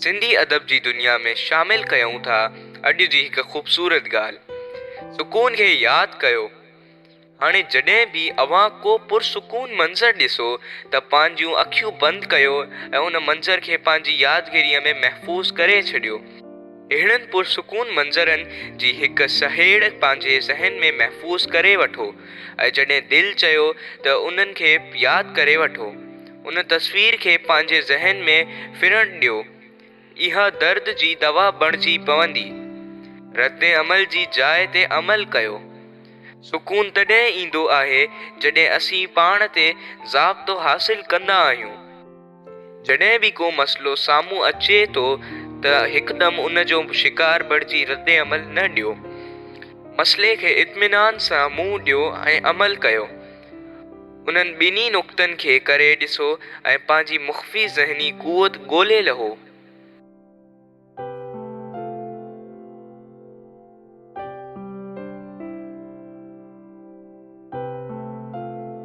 सिंधी अदब जी दुनिया में शामिल कयूं था अॼु जी हिकु ख़ूबसूरत ॻाल्हि, सुकून खे यादि कयो। हाणे जॾहिं बि अव्हां को पुरसुकून मंज़र ॾिसो त पंहिंजूं अखियूं बंदि कयो ऐं उन मंज़र खे पंहिंजी यादगिरीअ में महफ़ूज़ करे छॾियो। अहिड़नि पुरसुकून मंज़रनि जी हिकु सहेड़ पंहिंजे ज़हन में महफ़ूज़ करे वठो ऐं जॾहिं दिलि चयो त उन्हनि खे यादि करे वठो, उन तस्वीर खे पंहिंजे ज़हन में फिरण ॾियो। इहा दर्द जी दवा बणिजी पवंदी। रद्द अमल जी जाइ ते अमल कयो। सुकून तॾहिं ईंदो आहे जॾहिं असीं पाण ते ज़ाब्तो हासिल कंदा आहियूं। जॾहिं बि को मसइलो साम्हूं अचे थो त हिकदमि उन जो शिकार बणिजी रद्द अमल न ॾियो। मसइले खे इत्मीनान सां मुंहुं ॾियो ऐं अमल कयो। उन्हनि ॿिन्ही नुक़्तनि खे करे ॾिसो ऐं पंहिंजी मुख़फ़ी ज़हनी क़ुवत ॻोल्हे लहो।